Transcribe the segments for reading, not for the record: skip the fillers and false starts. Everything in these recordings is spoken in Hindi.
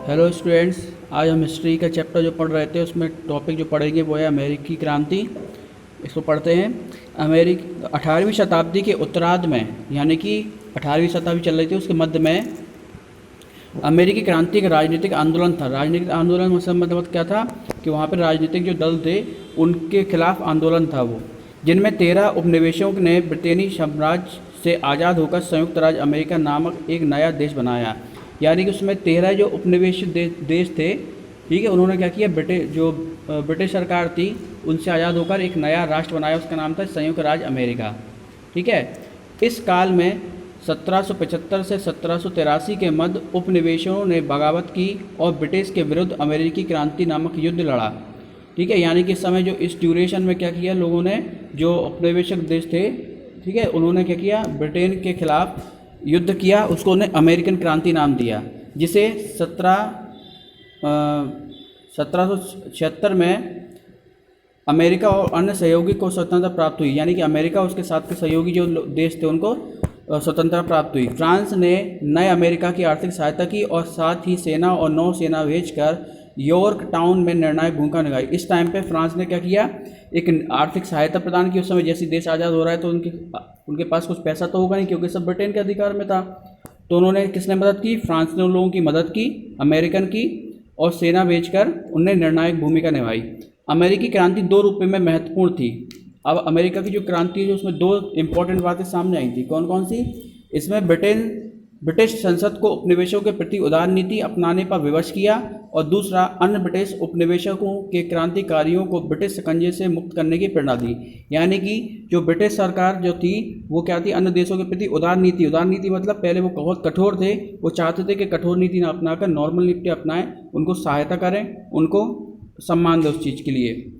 हेलो स्टूडेंट्स, आज हम हिस्ट्री का चैप्टर जो पढ़ रहे थे उसमें टॉपिक जो पढ़ेंगे वो है अमेरिकी क्रांति। इसको पढ़ते हैं। 18वीं शताब्दी के उत्तरार्ध में, यानी कि 18वीं शताब्दी चल रही थी, उसके मध्य में अमेरिकी क्रांति का राजनीतिक आंदोलन था। राजनीतिक आंदोलन मतलब क्या था कि वहाँ पर राजनीतिक जो दल थे उनके खिलाफ आंदोलन था वो, जिनमें 13 उपनिवेशों ने ब्रिटेनी साम्राज्य से आज़ाद होकर संयुक्त राज्य अमेरिका नामक एक नया देश बनाया। यानी कि उसमें 13 जो उपनिवेशित देश थे, ठीक है, उन्होंने क्या किया, ब्रिटिश सरकार थी उनसे आज़ाद होकर एक नया राष्ट्र बनाया, उसका नाम था संयुक्त राज्य अमेरिका। ठीक है। इस काल में 1775 से 1783 के मध्य उपनिवेशों ने बगावत की और ब्रिटिश के विरुद्ध अमेरिकी क्रांति नामक युद्ध लड़ा। ठीक है। यानी कि इस समय जो इस ड्यूरेशन में क्या किया लोगों ने, जो उपनिवेशक देश थे, ठीक है, उन्होंने क्या किया, ब्रिटेन के खिलाफ युद्ध किया, उसको उन्हें अमेरिकन क्रांति नाम दिया, जिसे 1776 में अमेरिका और अन्य सहयोगी को स्वतंत्रता प्राप्त हुई। यानी कि अमेरिका उसके साथ के सहयोगी जो देश थे उनको स्वतंत्रता प्राप्त हुई। फ्रांस ने नए अमेरिका की आर्थिक सहायता की और साथ ही सेना और नौसेना भेजकर यॉर्क टाउन में निर्णायक भूमिका निभाई। इस टाइम पे फ्रांस ने क्या किया, एक आर्थिक सहायता प्रदान की। उस समय जैसे देश आज़ाद हो रहा है तो उनके पास कुछ पैसा तो होगा नहीं, क्योंकि सब ब्रिटेन के अधिकार में था। तो उन्होंने, किसने मदद की, फ्रांस ने उन लोगों की मदद की, अमेरिकन की, और सेना भेजकर उनने निर्णायक भूमिका निभाई। अमेरिकी क्रांति दो रूप में महत्वपूर्ण थी। अब अमेरिका की जो क्रांति है, जो उसमें दो इम्पोर्टेंट बातें सामने आई थी। कौन कौन सी? इसमें ब्रिटिश संसद को उपनिवेशों के प्रति उदार नीति अपनाने पर विवश किया, और दूसरा, अन्य ब्रिटिश उपनिवेशकों के क्रांतिकारियों को ब्रिटिश शिकंजे से मुक्त करने की प्रेरणा दी। यानी कि जो ब्रिटिश सरकार जो थी वो क्या थी, अन्य देशों के प्रति उदार नीति मतलब पहले वो बहुत कठोर थे, वो चाहते थे कि कठोर नीति ना अपनाकर नॉर्मल नीति अपनाएं, उनको सहायता करें, उनको सम्मान दें, उस चीज़ के लिए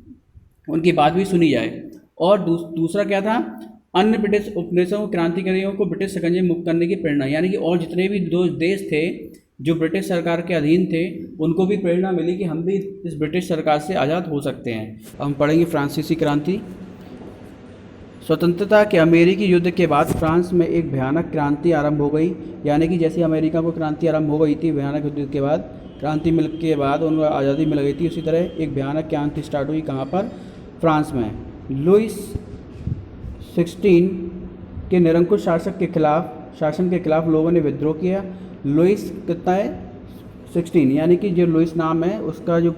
उनकी बात भी सुनी जाए। और दूसरा क्या था, अन्य ब्रिटिश उपनिवेशों क्रांतिकारियों को ब्रिटिश शिकंजे मुक्त करने की प्रेरणा। यानी कि और जितने भी दो देश थे जो ब्रिटिश सरकार के अधीन थे, उनको भी प्रेरणा मिली कि हम भी इस ब्रिटिश सरकार से आज़ाद हो सकते हैं। हम पढ़ेंगे फ्रांसीसी क्रांति। स्वतंत्रता के अमेरिकी युद्ध के बाद फ्रांस में एक भयानक क्रांति आरंभ हो गई। यानी कि जैसे अमेरिका को क्रांति आरंभ हो गई थी, भयानक युद्ध के बाद क्रांति मिल के बाद उनको आज़ादी मिल गई थी, उसी तरह एक भयानक क्रांति स्टार्ट हुई। कहाँ पर? फ्रांस में। लुइस 16 के निरंकुश शासन के खिलाफ लोगों ने विद्रोह किया। लुइस कितना है? 16। यानी कि जो लुइस नाम है उसका जो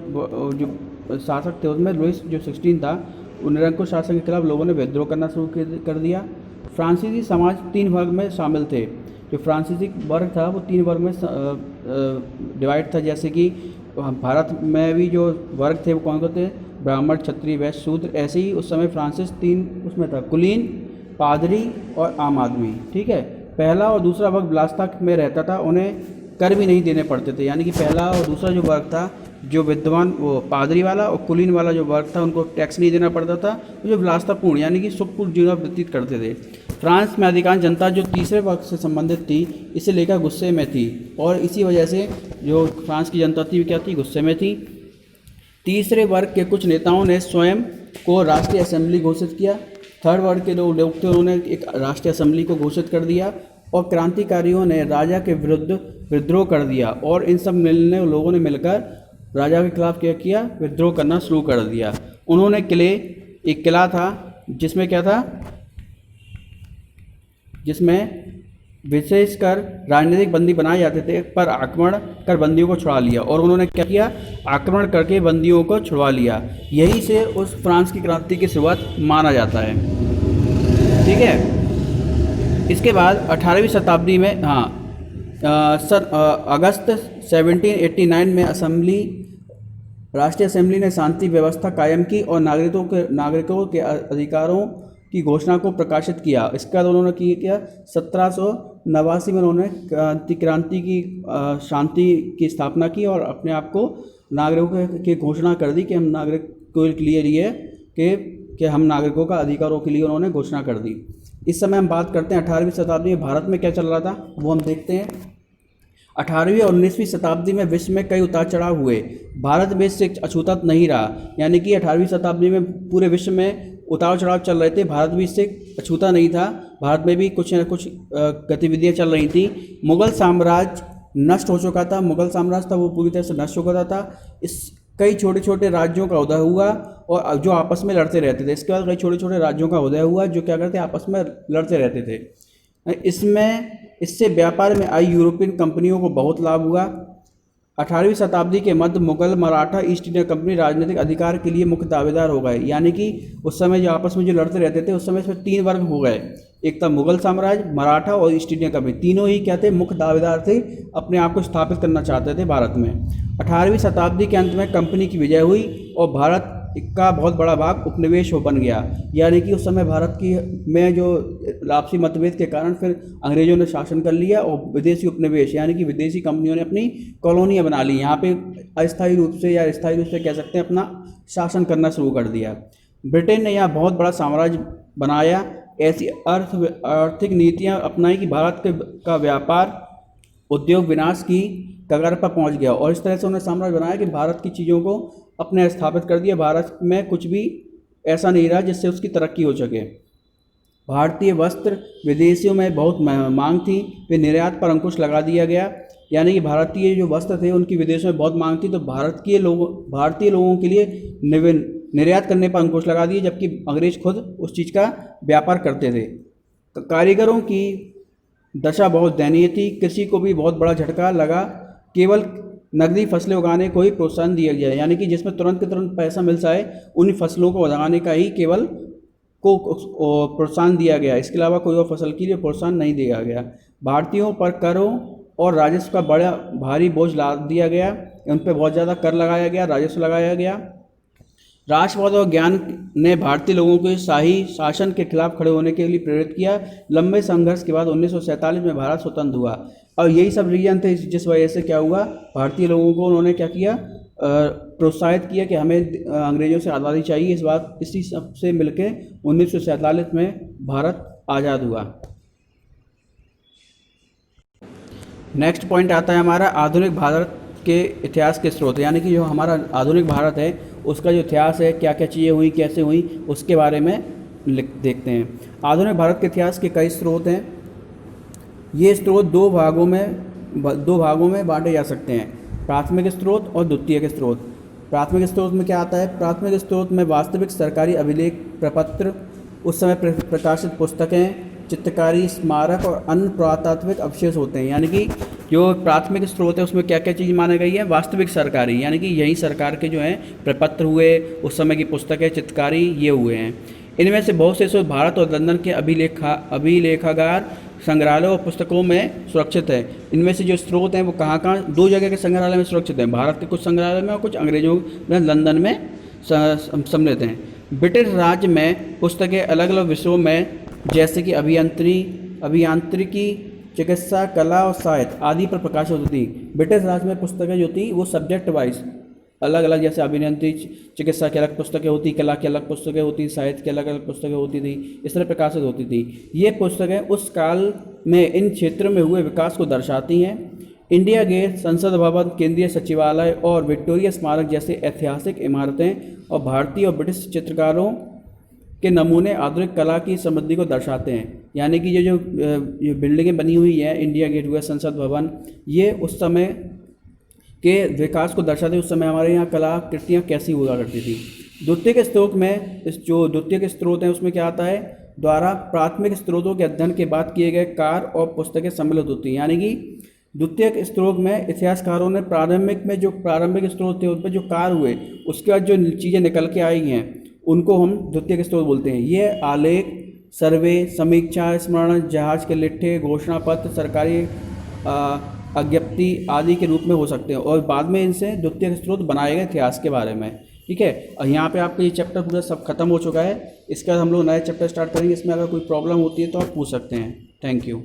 शासक थे, उसमें लुइस जो 16 था, उन निरंकुश शासन के खिलाफ लोगों ने विद्रोह करना शुरू कर दिया। फ्रांसीसी समाज 3 वर्ग में शामिल थे। जो फ्रांसीसी वर्ग था वो 3 वर्ग में डिवाइड था। जैसे कि भारत में भी जो वर्ग थे वो कौन कौन थे? ब्राह्मण, क्षत्रिय, वैश्य, शूद्र। ऐसे ही उस समय फ्रांसिस 3 उसमें था, कुलीन, पादरी और आम आदमी। ठीक है। पहला और दूसरा वर्ग विलासिता में रहता था, उन्हें कर भी नहीं देने पड़ते थे। यानी कि पहला और दूसरा जो वर्ग था, जो विद्वान, वो पादरी वाला और कुलीन वाला जो वर्ग था, उनको टैक्स नहीं देना पड़ता था। जो विलासितापूर्ण यानी कि सुखपूर्ण जीवन व्यतीत करते थे। फ्रांस में अधिकांश जनता जो तीसरे वर्ग से संबंधित थी, इसे लेकर गुस्से में थी, और इसी वजह से जो फ्रांस की जनता थी वो क्या थी? गुस्से में थी। तीसरे वर्ग के कुछ नेताओं ने स्वयं को राष्ट्रीय असेंबली घोषित किया। थर्ड वर्ग के जो लोग थे उन्होंने एक राष्ट्रीय असेंबली को घोषित कर दिया, और क्रांतिकारियों ने राजा के विरुद्ध विद्रोह कर दिया, और इन सब लोगों ने मिलकर राजा के खिलाफ क्या किया? विद्रोह करना शुरू कर दिया। उन्होंने एक किला था जिसमें क्या था, जिसमें विशेषकर राजनीतिक बंदी बनाए जाते थे, पर आक्रमण कर बंदियों को छुड़ा लिया। और उन्होंने क्या किया? आक्रमण करके बंदियों को छुड़वा लिया। यही से उस फ्रांस की क्रांति की शुरुआत माना जाता है। ठीक है। इसके बाद 18वीं शताब्दी में, अगस्त 1789 में राष्ट्रीय असेंबली ने शांति व्यवस्था कायम की और नागरिकों के अधिकारों की घोषणा को प्रकाशित किया। इसके बाद उन्होंने किया 1789 में उन्होंने क्रांति की शांति की स्थापना की और अपने आप को नागरिकों की घोषणा कर दी कि हम नागरिकों के लिए कि हम नागरिकों का अधिकारों के लिए उन्होंने घोषणा कर दी। इस समय हम बात करते हैं 18वीं शताब्दी में भारत में क्या चल रहा था, वो हम देखते हैं। 18वीं और 19वीं शताब्दी में विश्व में कई उतार चढ़ाव हुए। भारत में से अछूता नहीं रहा। यानी कि 18वीं शताब्दी में पूरे विश्व में उतार चढ़ाव चल रहे थे, भारत भी इससे अछूता नहीं था। भारत में भी कुछ न कुछ गतिविधियां चल रही थी। मुगल साम्राज्य नष्ट हो चुका था, मुगल साम्राज्य था वो पूरी तरह से नष्ट हो चुका था। इस कई छोटे छोटे राज्यों का उदय हुआ और जो आपस में लड़ते रहते थे। इसके बाद कई छोटे छोटे राज्यों का उदय हुआ जो क्या करते आपस में लड़ते रहते थे। इससे व्यापार में आई यूरोपियन कंपनियों को बहुत लाभ हुआ। 18वीं शताब्दी के मध्य Mughal Maratha East India Company राजनीतिक अधिकार के लिए मुख्य दावेदार हो गए। यानी कि उस समय जो आपस में जो लड़ते रहते थे उस समय इसमें 3 वर्ग हो गए, एक था मुगल साम्राज्य, मराठा और ईस्ट इंडिया कंपनी। तीनों ही क्या थे, मुख्य दावेदार थे, अपने आप को स्थापित करना चाहते थे भारत में। 18वीं शताब्दी के अंत में कंपनी की विजय हुई और भारत का बहुत बड़ा भाग उपनिवेश बन गया। यानी कि उस समय भारत की में जो आपसी मतभेद के कारण फिर अंग्रेजों ने शासन कर लिया और विदेशी उपनिवेश यानी कि विदेशी कंपनियों ने अपनी कॉलोनियाँ बना ली, यहाँ पे अस्थायी रूप से या स्थायी रूप से कह सकते हैं अपना शासन करना शुरू कर दिया। ब्रिटेन ने यहाँ बहुत बड़ा साम्राज्य बनाया, ऐसी आर्थिक नीतियाँ अपनाई कि भारत का व्यापार उद्योग विनाश की कगार पर पहुँच गया और इस तरह से उन्होंने साम्राज्य बनाया कि भारत की चीज़ों को अपने स्थापित कर दिया। भारत में कुछ भी ऐसा नहीं रहा जिससे उसकी तरक्की हो सके। भारतीय वस्त्र विदेशियों में बहुत मांग थी, फिर निर्यात पर अंकुश लगा दिया गया। यानी कि भारतीय जो वस्त्र थे उनकी विदेशों में बहुत मांग थी, तो भारतीय लोगों के लिए निर्यात करने पर अंकुश लगा दिए, जबकि अंग्रेज खुद उस चीज़ का व्यापार करते थे। कारीगरों की दशा बहुत दयनीय थी, कृषि को भी बहुत बड़ा झटका लगा। केवल नकदी फसलें उगाने को ही प्रोत्साहन दिया गया, यानी कि जिसमें तुरंत के तुरंत पैसा मिल जाए उन्हीं फसलों को उगाने का ही केवल को प्रोत्साहन दिया गया। इसके अलावा कोई और फसल के लिए प्रोत्साहन नहीं दिया गया। भारतीयों पर करों और राजस्व का बड़ा भारी बोझ लाद दिया गया, उन पर बहुत ज़्यादा कर लगाया गया, राजस्व लगाया गया। राष्ट्रवाद और ज्ञान ने भारतीय लोगों को शाही शासन के खिलाफ खड़े होने के लिए प्रेरित किया। लंबे संघर्ष के बाद 1947 में भारत स्वतंत्र हुआ और यही सब रीजन थे जिस वजह से क्या हुआ, भारतीय लोगों को उन्होंने क्या किया, प्रोत्साहित किया कि हमें अंग्रेज़ों से आज़ादी चाहिए। इसी सब से मिलके 1947 में भारत आज़ाद हुआ। नेक्स्ट पॉइंट आता है हमारा आधुनिक भारत के इतिहास के स्रोत, यानी कि जो हमारा आधुनिक भारत है उसका जो इतिहास है, क्या क्या चीज़ें हुई, कैसे हुई, उसके बारे में देखते हैं। आधुनिक भारत के इतिहास के कई स्रोत हैं। ये स्रोत दो भागों में बांटे जा सकते हैं, प्राथमिक स्रोत और द्वितीयक स्रोत। प्राथमिक स्रोत में क्या आता है, प्राथमिक स्रोत में वास्तविक सरकारी अभिलेख, प्रपत्र, उस समय प्रकाशित पुस्तकें, चित्रकारी, स्मारक और अन्य पुरातात्विक अवशेष होते हैं। यानी कि जो प्राथमिक स्रोत है उसमें क्या क्या चीज़ मानी गई है, वास्तविक सरकारी, यानी कि यही सरकार के जो हैं प्रपत्र हुए, उस समय की पुस्तकें, चित्रकारी, ये हुए हैं। इनमें से बहुत से स्रोत भारत और लंदन के अभिलेखागार, संग्रहालय और पुस्तकों में सुरक्षित है। इनमें से जो स्रोत हैं वो कहाँ 2 जगह के संग्रहालय में सुरक्षित हैं, भारत के कुछ संग्रहालय में और कुछ अंग्रेजों में लंदन में सम्मिलित हैं। ब्रिटिश राज्य में पुस्तकें अलग अलग विषयों में जैसे कि अभियांत्रिकी, चिकित्सा, कला और साहित्य आदि पर प्रकाशित होती थी। ब्रिटिश राज्य में पुस्तकें जो थी वो सब्जेक्ट वाइज अलग अलग, जैसे अभियांत्रिकी, चिकित्सा की अलग पुस्तकें होती, कला की अलग पुस्तकें होती, साहित्य की अलग अलग पुस्तकें होती थी, इस तरह प्रकाशित होती थी। ये पुस्तकें उस काल में इन क्षेत्रों में हुए विकास को दर्शाती हैं। इंडिया गेट, संसद भवन, केंद्रीय सचिवालय और विक्टोरिया स्मारक जैसे ऐतिहासिक इमारतें और भारतीय और ब्रिटिश चित्रकारों के नमूने आधुनिक कला की समृद्धि को दर्शाते हैं। यानी कि ये जो बिल्डिंगें बनी हुई हैं, इंडिया गेट हुआ, संसद भवन, ये उस समय के विकास को दर्शाते हैं, उस समय हमारे यहाँ कला कृतियाँ कैसी हुआ करती थी। द्वितीयक स्रोत में जो द्वितीयक स्रोत हैं उसमें क्या आता है, द्वारा प्राथमिक स्रोतों के अध्ययन के बाद किए गए कार्य और पुस्तकें सम्मिलित होती हैं। यानी कि द्वितीयक स्रोत में इतिहासकारों ने प्रारंभिक स्रोत थे उन पर जो कार्य हुए, उसके बाद जो चीज़ें निकल के आई हैं उनको हम द्वितीयक स्रोत बोलते हैं। ये आलेख, सर्वे, समीक्षा, स्मरण, जहाज के लिट्ठे, घोषणा पत्र, सरकारी अज्ञप्ति आदि के रूप में हो सकते हैं और बाद में इनसे द्वितीयक स्रोत बनाए गए इतिहास के बारे में। ठीक है, और यहाँ पे आपका ये चैप्टर पूरा सब खत्म हो चुका है। इसके बाद हम लोग नए चैप्टर स्टार्ट करेंगे। इसमें अगर कोई प्रॉब्लम होती है तो आप पूछ सकते हैं। Thank you.